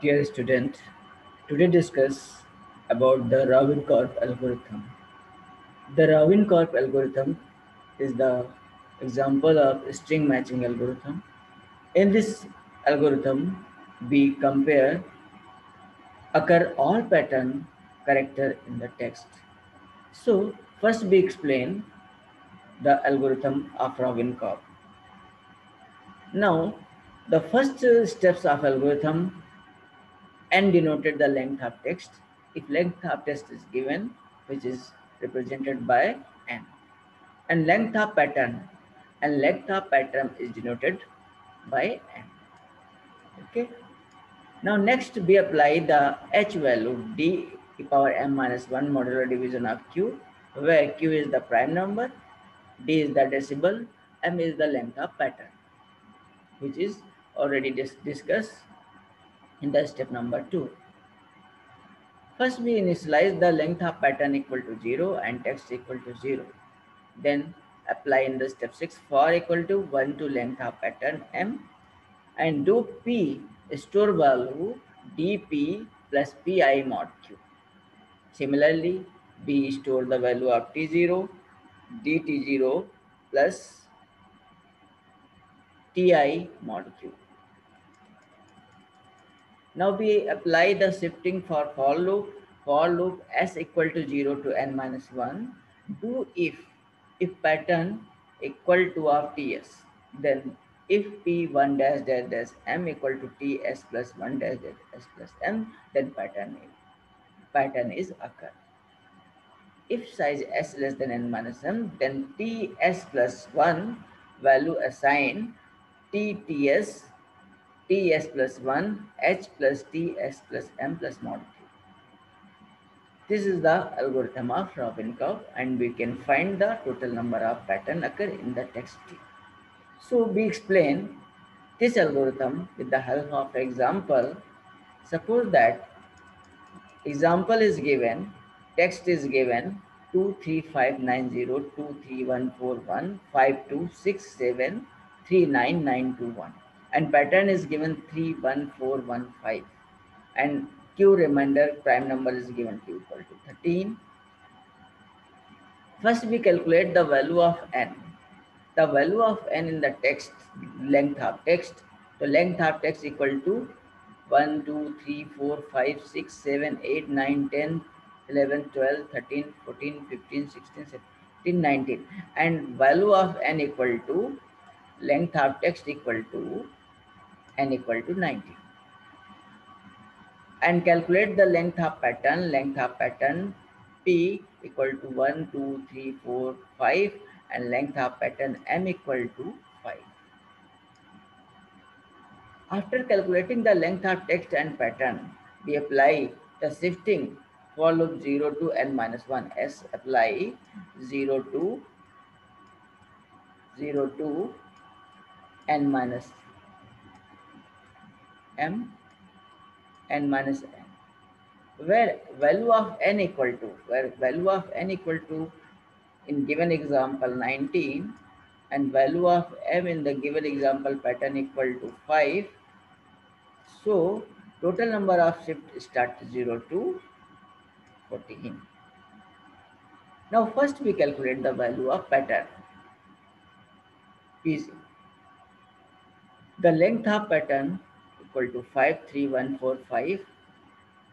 Dear student, today discuss about the Robin-Korp algorithm. The Robin-Korp algorithm is the example of string matching algorithm. In this algorithm, we compare occur all pattern character in the text. So first we explain the algorithm of Robin-Korp. Now, the first steps of algorithm n denoted the length of text if length of text is given, which is represented by n, and length of pattern and length of pattern is denoted by n. Okay. Now next we apply the h value d e power m minus 1 modular division of q, where q is the prime number, d is the decibel, m is the length of pattern, which is already discussed in the step number 2. First, we initialize the length of pattern equal to 0 and text equal to 0. Then apply in the step 6 for equal to 1 to length of pattern m and do p store value dp plus pi mod q. Similarly, we store the value of t0 dt0 plus ti mod q. Now we apply the shifting for for loop. For loop s equal to 0 to n minus 1. Do if pattern equal to of ts. Then if p1 dash dash dash m equal to ts plus 1 dash dash s plus m, then pattern is occur. If size s less than n minus m, then ts plus 1 value assign tts ts plus 1 h plus ts plus m plus mod q. This is the algorithm of Robin-Korp, and we can find the total number of pattern occur in the text tree. So we explain this algorithm with the help of example. Suppose that example is given, text is given 2359023141526739921, and pattern is given 31415, and q remainder prime number is given q equal to 13. First we calculate the value of n. The value of n in the text, length of text. The length of text equal to 1, 2, 3, 4, 5, 6, 7, 8, 9, 10, 11, 12, 13, 14, 15, 16, 17, 19. And value of n equal to length of text equal to n equal to 19. And calculate the length of pattern p equal to 1, 2, 3, 4, 5, and length of pattern m equal to 5. After calculating the length of text and pattern, we apply the shifting for loop 0 to n minus 1 s. Apply 0 to n minus m n minus n, where value of n equal to in given example 19, and value of m in the given example pattern equal to 5. So total number of shift start 0 to 14. Now first we calculate the value of pattern. Easy. The length of pattern equal to 53145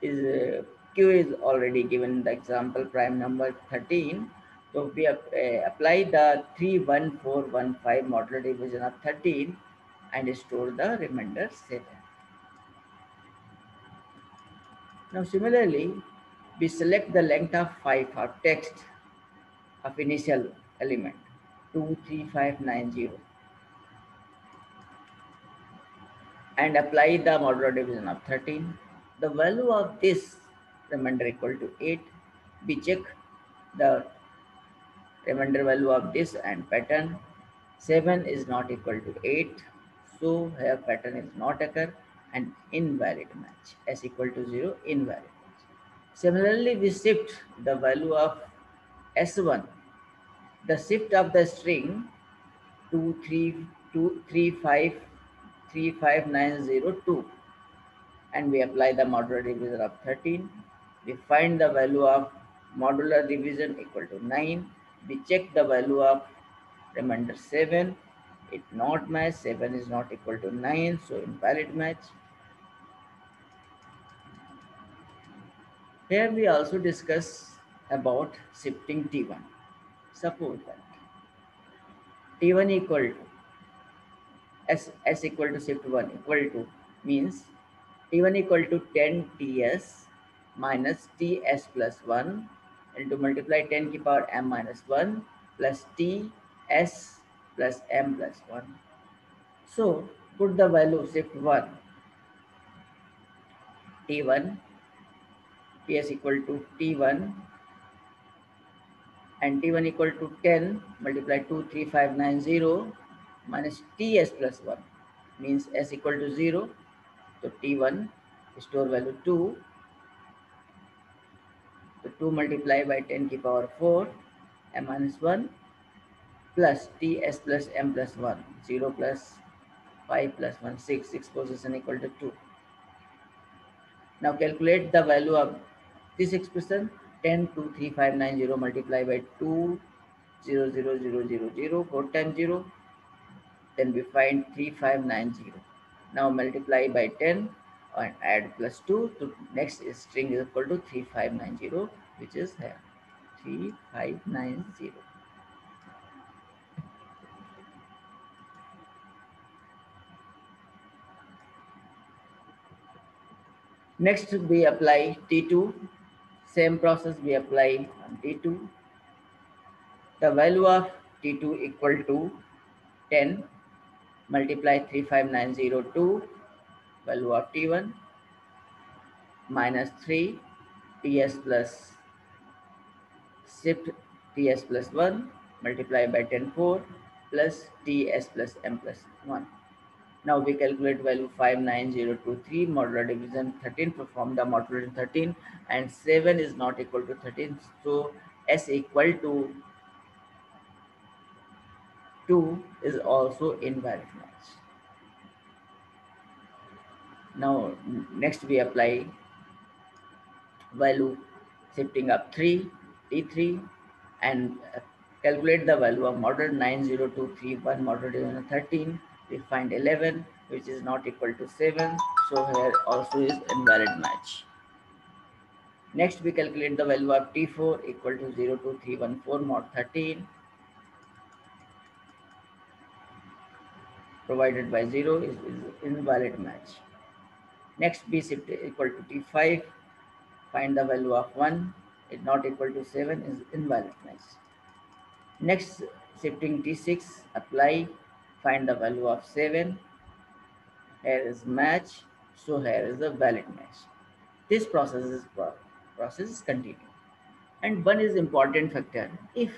is q is already given in the example prime number 13. So we apply the 31415 modular division of 13 and store the remainder 7. Now similarly, we select the length of 5 for text of initial element 23590 and apply the modular division of 13. The value of this remainder equal to 8. We check the remainder value of this and pattern. 7 is not equal to 8. So here pattern is not occur and invalid match. S equal to 0, invalid match. Similarly, we shift the value of S1. The shift of the string 232353590 2. and we apply the modular division of 13. We find the value of modular division equal to 9. We check the value of remainder 7. It not match, 7 is not equal to 9, so invalid match. Here we also discuss about shifting T1. Suppose that T1 equal to S equal to shift 1 equal to means T1 equal to 10 Ts minus Ts plus 1 into multiply 10 की power m minus 1 plus Ts plus m plus 1. So put the value shift 1 T1 Ts equal to T1 and T1 equal to 10 multiply 23590 minus Ts plus 1 means S equal to 0. So T1 store value 2. So 2 multiplied by 10 की power 4 m minus 1 plus Ts plus m plus 1 0 plus 5 plus 1 6 6 position equal to 2. Now calculate the value of this expression 10 23590 multiplied by 2 0 0 0 0 0 4 times 0, then we find 3590. Now multiply by 10 and add plus 2 to next string is equal to 3590, which is here 3590. Next we apply T2. Same process we apply on T2. The value of T2 equal to 10 multiply 35902 value of T1 minus 3 Ts plus shift Ts plus 1 multiply by 10 4 plus Ts plus m plus 1. Now we calculate value 59023 modular division 13, perform the modular division 13 and 7 is not equal to 13, so S equal to 2 is also invalid match. Now next we apply value shifting up 3 T3 and calculate the value of model 90231 model division 13. We find 11 which is not equal to 7, so here also is invalid match. Next we calculate the value of T4 equal to 02314 mod 13 provided by 0 is invalid match. Next B shift equal to T5, find the value of 1 is not equal to 7 is invalid match. Next shifting T6, apply, find the value of 7, here is match, so here is a valid match. This process is continued. And one is important factor, if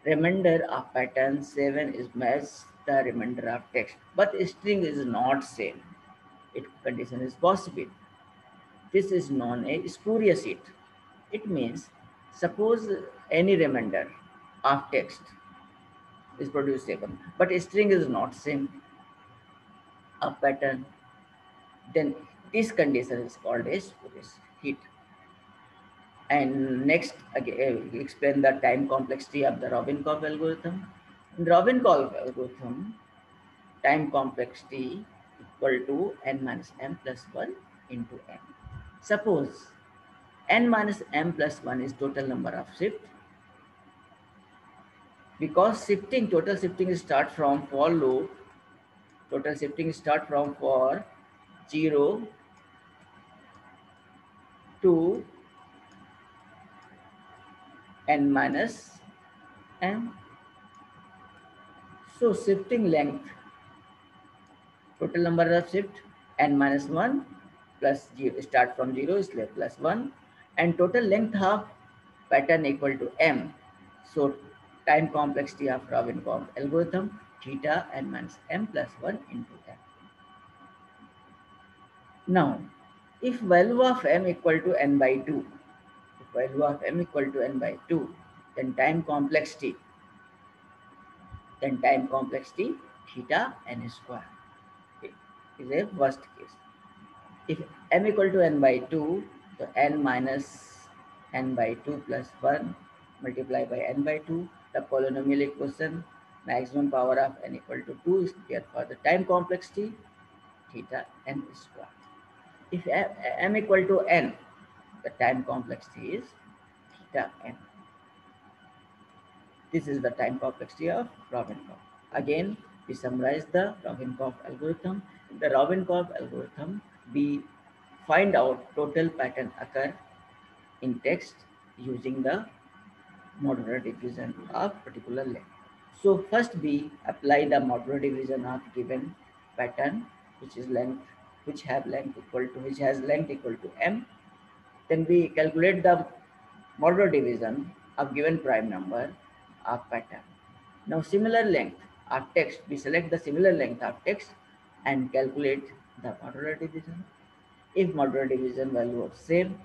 remainder of pattern 7 is matched the remainder of text, but string is not same, its condition is possible. This is known as spurious it. It means suppose any remainder of text is produced 7, but string is not same a pattern, then this condition is called as spurious hit. And next, again, explain the time complexity of the Robin-Cobb algorithm. In Robin-Cobb algorithm, time complexity equal to n minus m plus 1 into n. Suppose n minus m plus 1 is total number of shift. Because total shifting start from for loop, total shifting start from for 0 to n minus m. So shifting length, total number of shift n minus 1 plus 0, start from 0 is plus 1, and total length of pattern equal to m. So time complexity of Robin-Cobb algorithm theta n minus m plus 1 into m. Now, if value of m equal to n by 2, if value of m equal to n by 2, then time complexity theta n square is a worst case. If m equal to n by 2, so n minus n by 2 plus 1 multiplied by n by 2, the polynomial equation maximum power of n equal to 2 is there for the time complexity theta n squared. If m equal to n, the time complexity is theta n. This is the time complexity of Robin-Cobb. Again, we summarize the Robin-Cobb algorithm. In the Robin-Cobb algorithm, we find out total pattern occur in text using the modular division of particular length. So first we apply the modular division of given pattern, which is length, which has length equal to m. Then we calculate the modular division of given prime number of pattern. Now similar length of text, we select the similar length of text and calculate the modular division. If modular division value of same,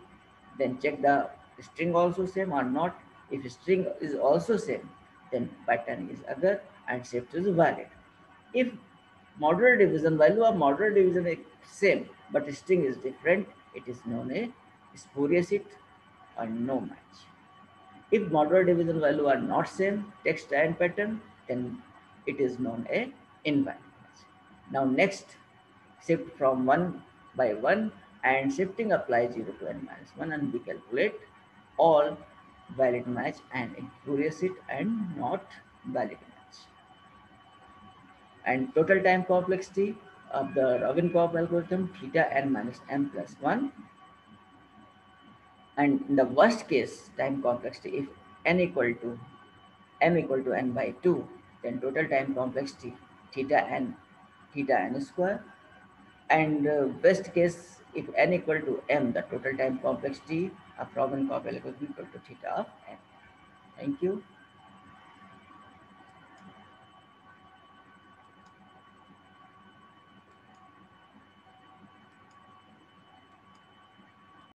then check the string also same or not. If string is also same, then pattern is other and shift is valid. If value of modular division is same but string is different, it is known as spurious it or no match. If modular division value are not same, text and pattern, then it is known a invalid match. Now next, shift from 1 by 1 and shifting apply 0 to n minus 1 and we calculate all valid match and spurious it and not valid match. And total time complexity of the Robin-Cobb algorithm theta n minus m plus 1. And in the worst case time complexity, if n equal to m equal to n by 2, then total time complexity theta n square. And best case, if n equal to m, the total time complexity of Robin-Cobb algorithm equal to theta of n. Thank you.